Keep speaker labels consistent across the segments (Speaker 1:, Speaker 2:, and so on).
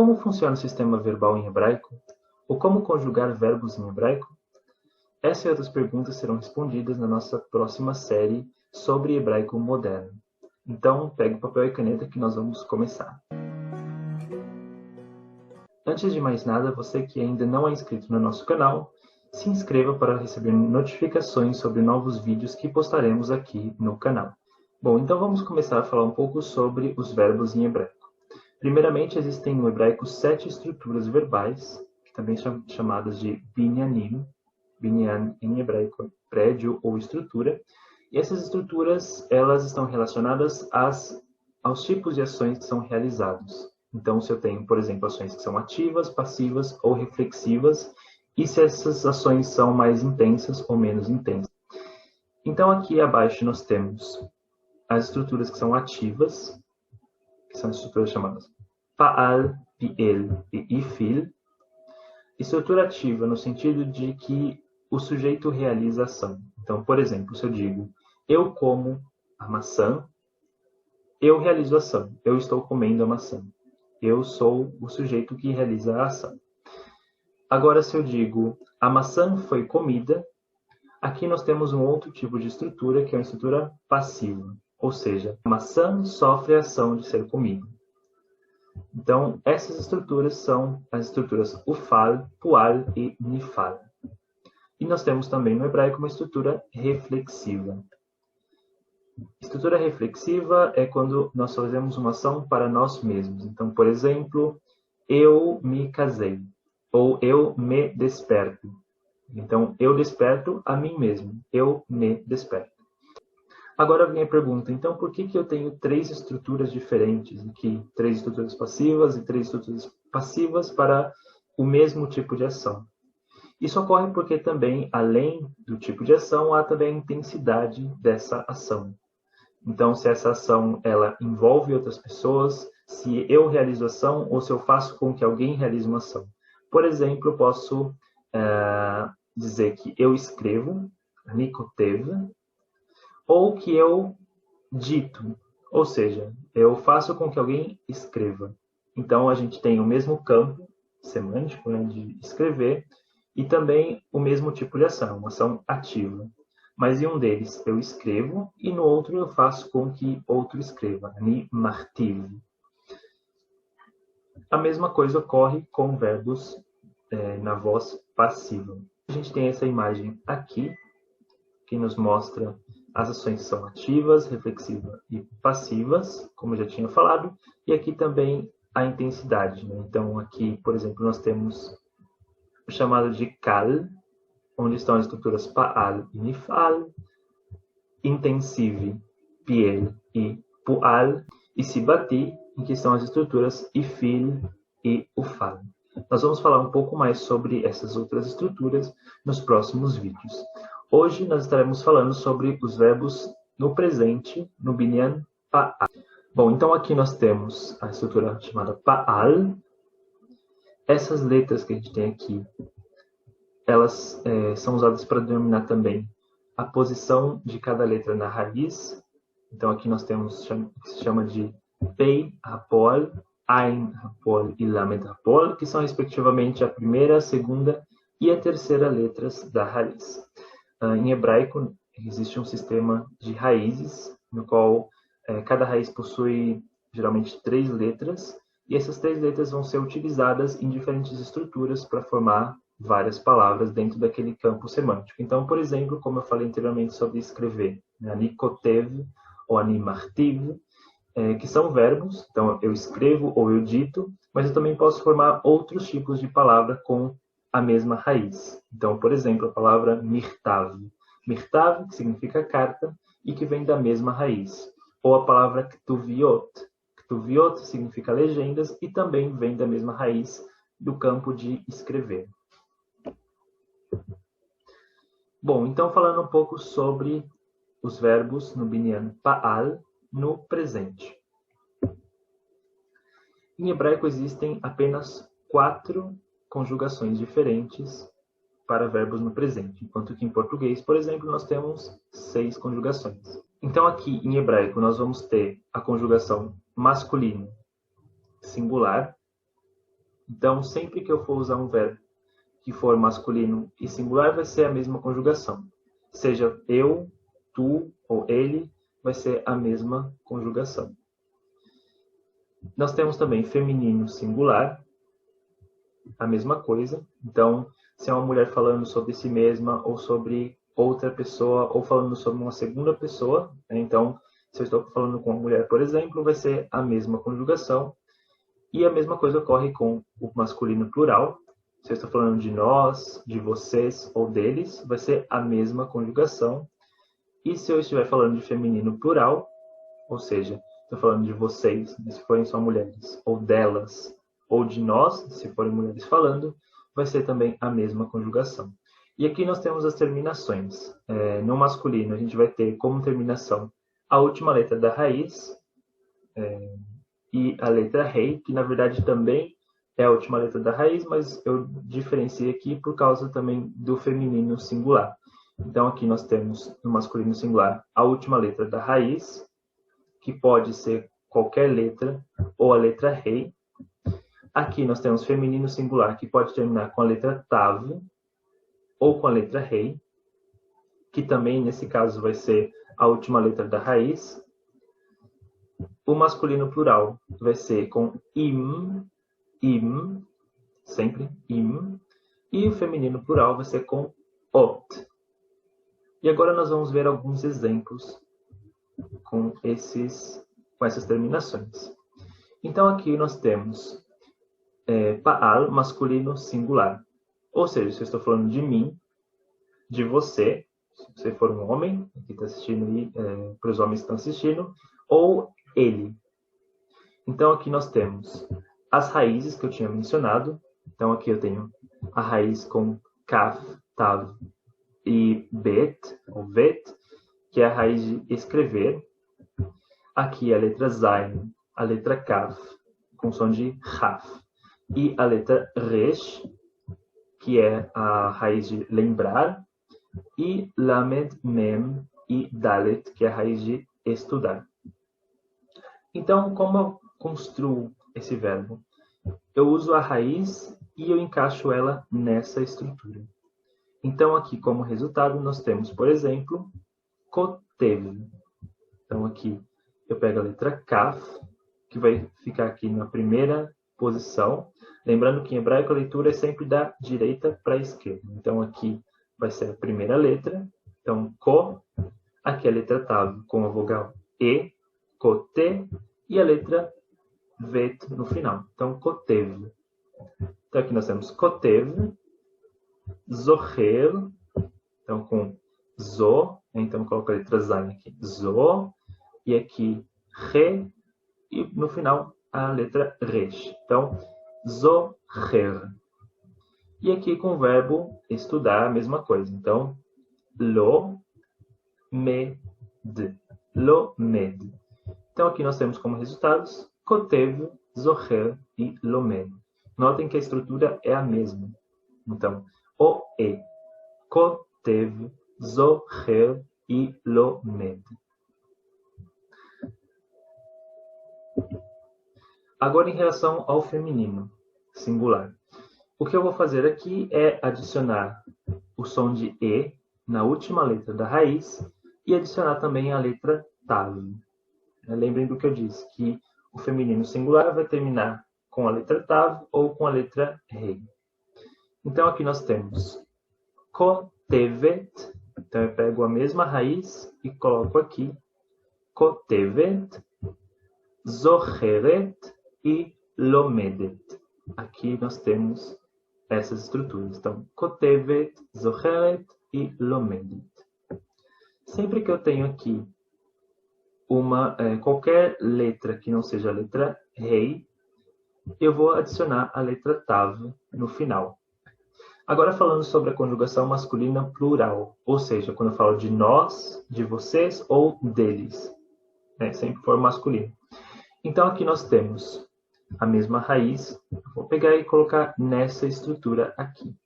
Speaker 1: como funciona o sistema verbal em hebraico? Ou como conjugar verbos em hebraico? Essas e outras perguntas serão respondidas na nossa próxima série sobre hebraico moderno. Então, pegue papel e caneta que nós vamos começar. Antes de mais nada, você que ainda não é inscrito no nosso canal, se inscreva para receber notificações sobre novos vídeos que postaremos aqui no canal. Bom, então vamos começar a falar um pouco sobre os verbos em hebraico. Primeiramente, existem no hebraico 7 estruturas verbais, que também são chamadas de binyanim. Binyan em hebraico é prédio ou estrutura. E essas estruturas, elas estão relacionadas aos tipos de ações que são realizados. Então, se eu tenho, por exemplo, ações que são ativas, passivas ou reflexivas, e se essas ações são mais intensas ou menos intensas. Então, aqui abaixo nós temos as estruturas que são ativas, que são estruturas chamadas Pa'al, Pi'el e Ifil. Estrutura ativa no sentido de que o sujeito realiza a ação. Então, por exemplo, se eu digo, eu como a maçã, eu realizo a ação. Eu estou comendo a maçã. Eu sou o sujeito que realiza a ação. Agora, se eu digo, a maçã foi comida, aqui nós temos um outro tipo de estrutura, que é uma estrutura passiva. Ou seja, a maçã sofre a ação de ser comida. Então, essas estruturas são as estruturas ufal, pual e nifal. E nós temos também no hebraico uma estrutura reflexiva. Estrutura reflexiva é quando nós fazemos uma ação para nós mesmos. Então, por exemplo, eu me casei, ou eu me desperto. Então, eu desperto a mim mesmo, eu me desperto. Agora vem a pergunta, então por que eu tenho 3 estruturas diferentes aqui? 3 estruturas passivas e 3 estruturas passivas para o mesmo tipo de ação. Isso ocorre porque também, além do tipo de ação, há também a intensidade dessa ação. Então, se essa ação ela envolve outras pessoas, se eu realizo a ação ou se eu faço com que alguém realize uma ação. Por exemplo, eu posso dizer que eu escrevo, nikotev, ou que eu dito, ou seja, eu faço com que alguém escreva. Então, a gente tem o mesmo campo semântico, né, de escrever, e também o mesmo tipo de ação, uma ação ativa. Mas em um deles eu escrevo e no outro eu faço com que outro escreva, ani martiv. A mesma coisa ocorre com verbos na voz passiva. A gente tem essa imagem aqui, que nos mostra as ações que são ativas, reflexivas e passivas, como eu já tinha falado, e aqui também a intensidade. Né? Então aqui, por exemplo, nós temos o chamado de kal, onde estão as estruturas Pa'al e Nifal, Intensive, Piel e Pu'al, e Sibati, em que estão as estruturas Ifil e Ufal. Nós vamos falar um pouco mais sobre essas outras estruturas nos próximos vídeos. Hoje nós estaremos falando sobre os verbos no presente, no binyan Pa'al. Bom, então aqui nós temos a estrutura chamada Pa'al. Essas letras que a gente tem aqui, elas são usadas para denominar também a posição de cada letra na raiz. Então aqui nós temos o que se chama de Pei, Rapol, Ain, Rapol e Lamed, Rapol, que são respectivamente a primeira, a segunda e a terceira letras da raiz. Em hebraico existe um sistema de raízes, no qual cada raiz possui geralmente 3 letras, e essas 3 letras vão ser utilizadas em diferentes estruturas para formar várias palavras dentro daquele campo semântico. Então, por exemplo, como eu falei anteriormente sobre escrever, né? Nikotev ou animartiv, que são verbos, então eu escrevo ou eu dito, mas eu também posso formar outros tipos de palavra com a mesma raiz. Então, por exemplo, a palavra mirtav. Mirtav, que significa carta, e que vem da mesma raiz. Ou a palavra ktuviot. Ktuviot significa legendas e também vem da mesma raiz do campo de escrever. Bom, então falando um pouco sobre os verbos no binyan Pa'al no presente. Em hebraico existem apenas 4 conjugações diferentes para verbos no presente, enquanto que em português, por exemplo, nós temos 6 conjugações. Então aqui em hebraico nós vamos ter a conjugação masculino singular, Então, sempre que eu for usar um verbo que for masculino e singular, vai ser a mesma conjugação. Seja eu, tu ou ele, vai ser a mesma conjugação. Nós temos também feminino singular, a mesma coisa. Então, se é uma mulher falando sobre si mesma ou sobre outra pessoa ou falando sobre uma segunda pessoa, né? Então, se eu estou falando com uma mulher, por exemplo, vai ser a mesma conjugação. E a mesma coisa ocorre com o masculino plural. Se eu estou falando de nós, de vocês ou deles, vai ser a mesma conjugação. E se eu estiver falando de feminino plural, ou seja, estou falando de vocês, se forem só mulheres, ou delas, ou de nós, se forem mulheres falando, vai ser também a mesma conjugação. E aqui nós temos as terminações. No masculino, a gente vai ter como terminação a última letra da raiz e a letra rei, que na verdade também é a última letra da raiz, mas eu diferenciei aqui por causa também do feminino singular. Então aqui nós temos no masculino singular a última letra da raiz, que pode ser qualquer letra, ou a letra rei. Aqui nós temos feminino singular, que pode terminar com a letra tav, ou com a letra rei, que também nesse caso vai ser a última letra da raiz. O masculino plural vai ser com im, sempre im. E o feminino plural vai ser com ot. E agora nós vamos ver alguns exemplos com essas terminações. Então aqui nós temos paal, masculino singular. Ou seja, se eu estou falando de mim, de você, se você for um homem, que está assistindo aí, para os homens que estão assistindo, ou ele. Então aqui nós temos as raízes que eu tinha mencionado. Então aqui eu tenho a raiz com kaf, tav e bet, ou vet, que é a raiz de escrever. Aqui a letra zain, a letra kaf, com som de raf. E a letra resh, que é a raiz de lembrar. E lamed, mem e dalet, que é a raiz de estudar. Então, como eu construo esse verbo? Eu uso a raiz e eu encaixo ela nessa estrutura. Então, aqui como resultado, nós temos, por exemplo, kotev. Então, aqui eu pego a letra kaf, que vai ficar aqui na primeira posição. Lembrando que em hebraico a leitura é sempre da direita para a esquerda. Então, aqui vai ser a primeira letra. Então, ko. Aqui a letra tav com a vogal e, kote, e a letra vet no final. Então, kotev. Então, aqui nós temos kotev, zocher, então com zo, então coloco a letra zain aqui, zo, e aqui re, e no final a letra resh. Então, zocher. E aqui com o verbo estudar a mesma coisa. Então, lo, med, lo, med. Então aqui nós temos como resultados kotev, zocher e lomed. Notem que a estrutura é a mesma. Então, o e, kotev, zocher e lomed. Agora em relação ao feminino singular. O que eu vou fazer aqui é adicionar o som de e na última letra da raiz e adicionar também a letra tav. Lembrem do que eu disse, que o feminino singular vai terminar com a letra tav ou com a letra rei. Então aqui nós temos kotevet, então eu pego a mesma raiz e coloco aqui kotevet, zocheret e lomedet. Aqui nós temos essas estruturas. Então, kotevet, zocheret e lomedet. Sempre que eu tenho aqui qualquer letra que não seja a letra rei, eu vou adicionar a letra tav no final. Agora falando sobre a conjugação masculina plural, ou seja, quando eu falo de nós, de vocês ou deles, sempre for masculino. Então aqui nós temos a mesma raiz, vou pegar e colocar nessa estrutura aqui.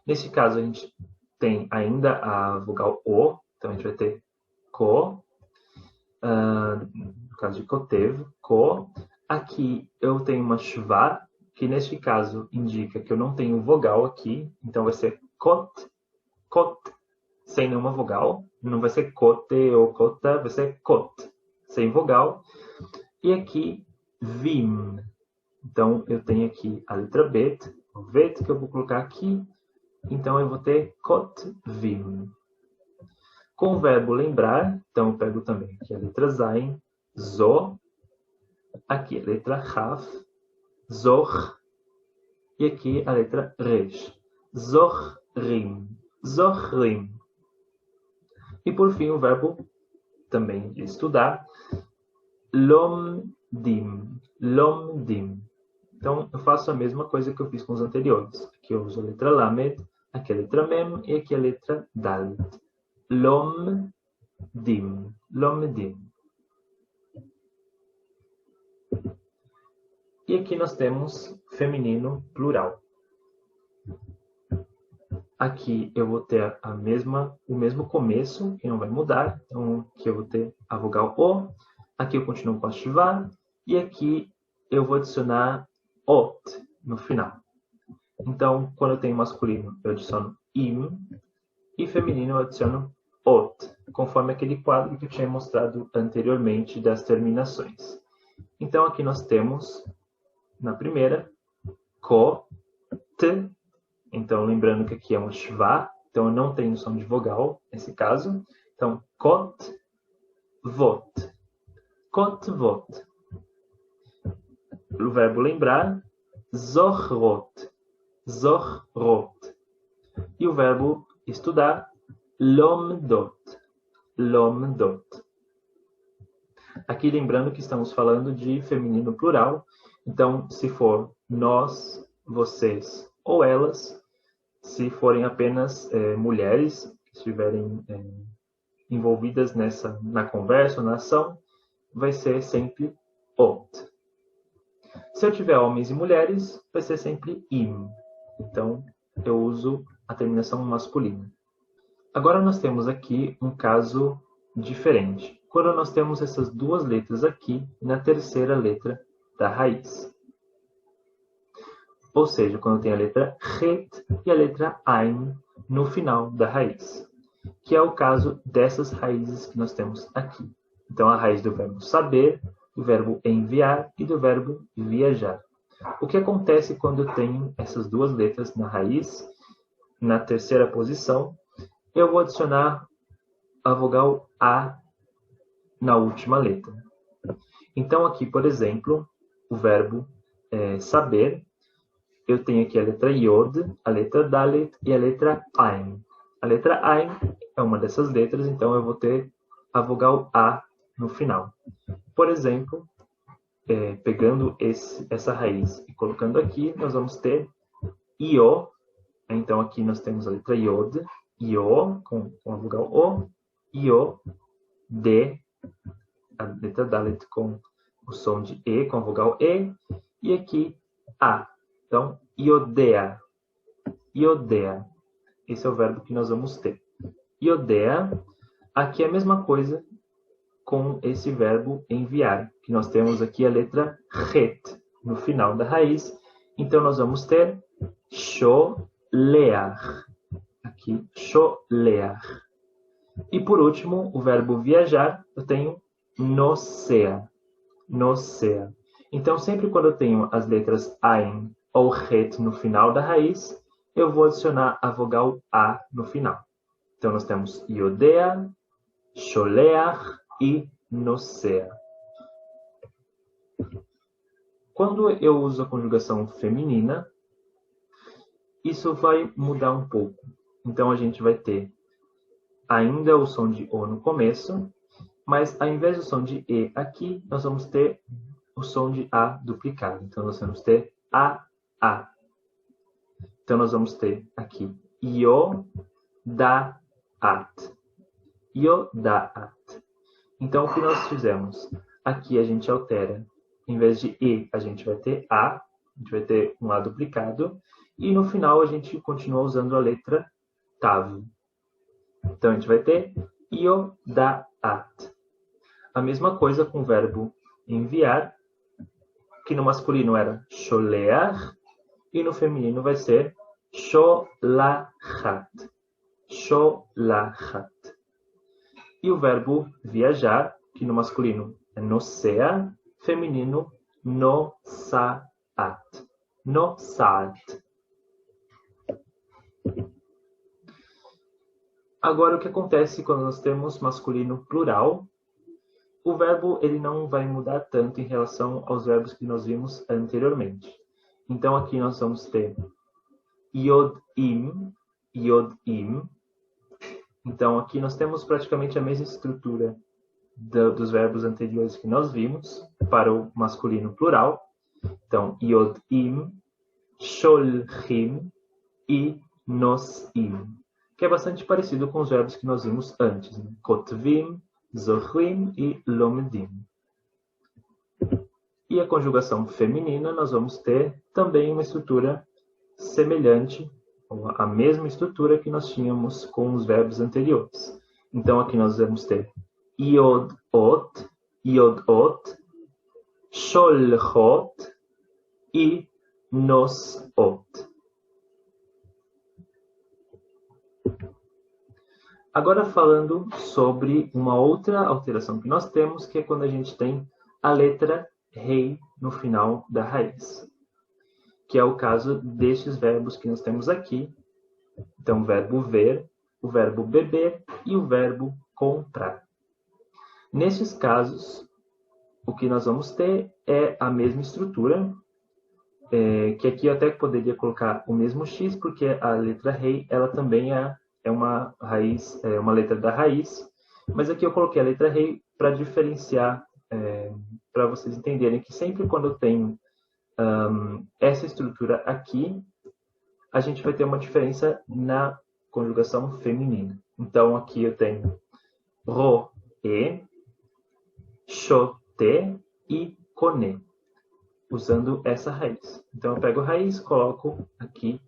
Speaker 1: Nesse caso a gente tem ainda a vogal O, então a gente vai ter ko, no caso de kotev, ko. Aqui eu tenho uma shva, que neste caso indica que eu não tenho vogal aqui, então vai ser kot, kot, sem nenhuma vogal. Não vai ser kote ou kota, vai ser kot, sem vogal. E aqui, vim. Então, eu tenho aqui a letra bet, o vet que eu vou colocar aqui. Então, eu vou ter kot, vim. Com o verbo lembrar, então eu pego também aqui a letra zain, zo. Aqui a letra chaf, zor. E aqui a letra resh, zohrim, zohrim. E por fim o verbo também de estudar, lomdim, lomdim. Então eu faço a mesma coisa que eu fiz com os anteriores. Aqui eu uso a letra lamed, aqui a letra mem e aqui a letra dalet. Lomdim, lomdim. E aqui nós temos feminino plural. Aqui eu vou ter o mesmo começo, que não vai mudar. Então, aqui eu vou ter a vogal O. Aqui eu continuo com a shva. E aqui eu vou adicionar ot no final. Então, quando eu tenho masculino, eu adiciono im. E feminino, eu adiciono ot, conforme aquele quadro que eu tinha mostrado anteriormente das terminações. Então, aqui nós temos, na primeira, ko, t. Então, lembrando que aqui é um shva, então eu não tenho som de vogal nesse caso. Então, kot, vot. Kot, vot. O verbo lembrar, zohrot. Zohrot. E o verbo estudar, lomdot. Lomdot. Aqui lembrando que estamos falando de feminino plural. Então, se for nós, vocês ou elas, se forem apenas mulheres que estiverem envolvidas na conversa ou na ação, vai ser sempre ot. Se eu tiver homens e mulheres, vai ser sempre im. Então, eu uso a terminação masculina. Agora nós temos aqui um caso diferente. Quando nós temos essas duas letras aqui na terceira letra da raiz. Ou seja, quando tem a letra het e a letra ain no final da raiz. Que é o caso dessas raízes que nós temos aqui. Então, a raiz do verbo saber, do verbo enviar e do verbo viajar. O que acontece quando eu tenho essas duas letras na raiz, na terceira posição? Eu vou adicionar a vogal A na última letra. Então, aqui, por exemplo, o verbo saber, eu tenho aqui a letra Yod, a letra Dalet e a letra Ain. A letra Ain é uma dessas letras, então eu vou ter a vogal A no final. Por exemplo, pegando essa raiz e colocando aqui, nós vamos ter Io. Então aqui nós temos a letra Yod, Io, com a vogal O, Io, D, a letra Dalet com o som de E, com a vogal E, e aqui A. Então, iodea. Iodea. Esse é o verbo que nós vamos ter. Iodea. Aqui é a mesma coisa com esse verbo enviar, que nós temos aqui a letra het no final da raiz. Então, nós vamos ter sholeach. Aqui, sholeach. E por último, o verbo viajar, eu tenho nosea. Nosea. Então, sempre quando eu tenho as letras ain ou het no final da raiz, eu vou adicionar a vogal A no final. Então, nós temos iodea, sholeach e nosea. Quando eu uso a conjugação feminina, isso vai mudar um pouco. Então, a gente vai ter ainda o som de O no começo, mas ao invés do som de E aqui, nós vamos ter o som de A duplicado. Então, nós vamos ter A. Então, nós vamos ter aqui io, da, at. Io, da, at. Então, o que nós fizemos? Aqui a gente altera. Em vez de E, a gente vai ter A. A gente vai ter um A duplicado. E no final, a gente continua usando a letra tav. Então, a gente vai ter io, da, at. A mesma coisa com o verbo enviar. que no masculino era sholeach, e no feminino vai ser sholachat. Sholachat. E o verbo viajar, que no masculino é nosea, feminino nosaat. Nosaat. Agora, o que acontece quando nós temos masculino plural? O verbo ele não vai mudar tanto em relação aos verbos que nós vimos anteriormente. Então, aqui nós vamos ter yodim, yodim. Então, aqui nós temos praticamente a mesma estrutura dos verbos anteriores que nós vimos para o masculino plural. Então, yodim, sholchim e nosim, que é bastante parecido com os verbos que nós vimos antes, né? Kotvim, zochrim e lomdim. E a conjugação feminina, nós vamos ter também uma estrutura semelhante, a mesma estrutura que nós tínhamos com os verbos anteriores. Então, aqui nós vamos ter iod-ot, sholchot e nos-ot. Agora falando sobre uma outra alteração que nós temos, que é quando a gente tem a letra rei no final da raiz, que é o caso destes verbos que nós temos aqui. Então, o verbo ver, o verbo beber e o verbo comprar. Nesses casos, o que nós vamos ter é a mesma estrutura, que aqui eu até poderia colocar o mesmo x, porque a letra rei, ela também é uma raiz, é uma letra da raiz, mas aqui eu coloquei a letra rei para diferenciar, para vocês entenderem que sempre quando eu tenho essa estrutura aqui, a gente vai ter uma diferença na conjugação feminina. Então, aqui eu tenho roe, chote e kone, usando essa raiz. Então, eu pego a raiz, coloco aqui,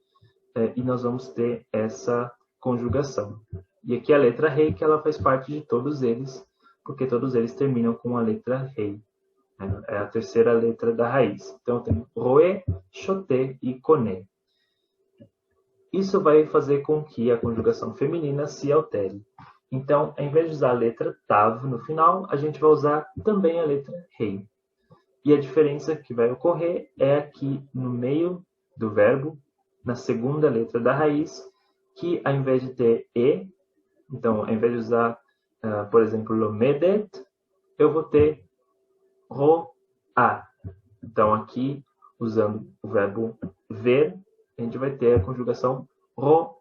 Speaker 1: e nós vamos ter essa conjugação. E aqui a letra rei, que ela faz parte de todos eles, porque todos eles terminam com a letra rei. É a terceira letra da raiz. Então, eu tenho roe, chote e kone. Isso vai fazer com que a conjugação feminina se altere. Então, ao invés de usar a letra tav no final, a gente vai usar também a letra rei. E a diferença que vai ocorrer é aqui no meio do verbo, na segunda letra da raiz, que ao invés de ter e, então, ao invés de usar, por exemplo, lomedet, eu vou ter roa. Então, aqui, usando o verbo ver, a gente vai ter a conjugação roa.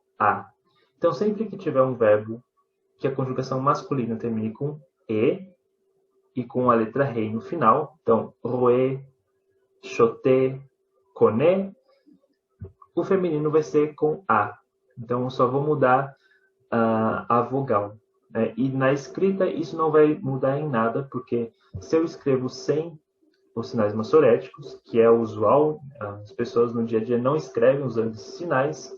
Speaker 1: Então, sempre que tiver um verbo que a conjugação masculina termine com e com a letra rei no final, então, roe, chote, kone, o feminino vai ser com a. Então, eu só vou mudar a vogal. E na escrita, isso não vai mudar em nada, porque se eu escrevo sem os sinais massoréticos, que é usual, as pessoas no dia a dia não escrevem usando esses sinais,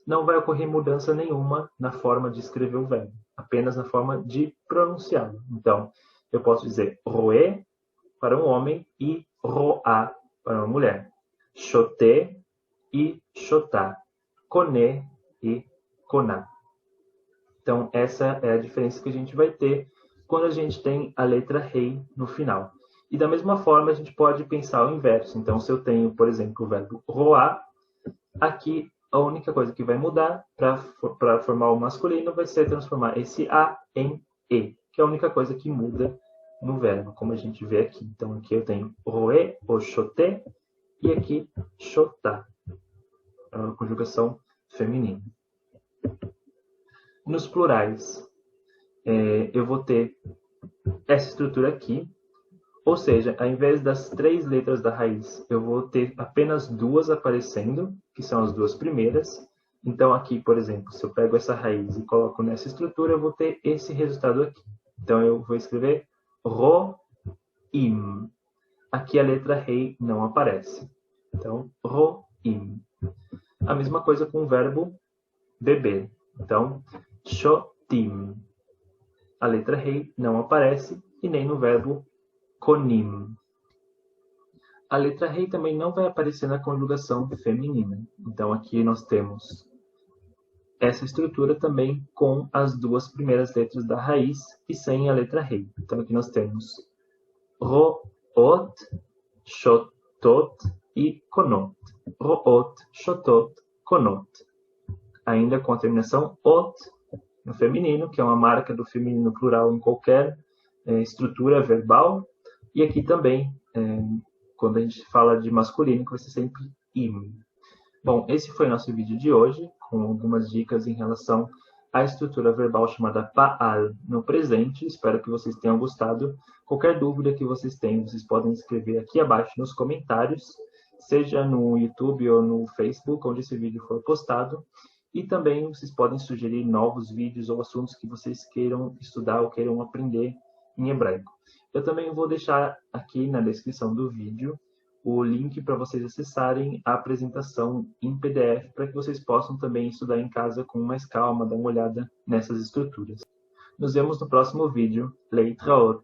Speaker 1: não vai ocorrer mudança nenhuma na forma de escrever o verbo, apenas na forma de pronunciá-lo. Então, eu posso dizer roe para um homem e roa para uma mulher. Chote e chotá. Kone e koná. Então, essa é a diferença que a gente vai ter quando a gente tem a letra rei no final. E da mesma forma, a gente pode pensar o inverso. Então, se eu tenho, por exemplo, o verbo roar, aqui a única coisa que vai mudar para formar o masculino vai ser transformar esse A em E, que é a única coisa que muda no verbo, como a gente vê aqui. Então, aqui eu tenho roer ou choter e aqui chotá, é uma conjugação feminina. Nos plurais, eu vou ter essa estrutura aqui, ou seja, ao invés das 3 letras da raiz, eu vou ter apenas 2 aparecendo, que são as 2 primeiras. Então, aqui, por exemplo, se eu pego essa raiz e coloco nessa estrutura, eu vou ter esse resultado aqui. Então, eu vou escrever ro-im. Aqui a letra rei não aparece. Então, ro-im. A mesma coisa com o verbo beber. Então, shotim. A letra rei não aparece e nem no verbo konim. A letra rei também não vai aparecer na conjugação feminina. Então, aqui nós temos essa estrutura também com as duas primeiras letras da raiz e sem a letra rei. Então, aqui nós temos ro'ot, shotot e konot. Ro'ot, shotot, konot. Ainda com a terminação ot no feminino, que é uma marca do feminino plural em qualquer estrutura verbal. E aqui também, quando a gente fala de masculino, que vai ser sempre im. Bom, esse foi nosso vídeo de hoje, com algumas dicas em relação à estrutura verbal chamada pa'al no presente. Espero que vocês tenham gostado. Qualquer dúvida que vocês tenham, vocês podem escrever aqui abaixo nos comentários, seja no YouTube ou no Facebook, onde esse vídeo for postado. E também vocês podem sugerir novos vídeos ou assuntos que vocês queiram estudar ou queiram aprender em hebraico. Eu também vou deixar aqui na descrição do vídeo o link para vocês acessarem a apresentação em PDF, para que vocês possam também estudar em casa com mais calma, dar uma olhada nessas estruturas. Nos vemos no próximo vídeo. Leitraot!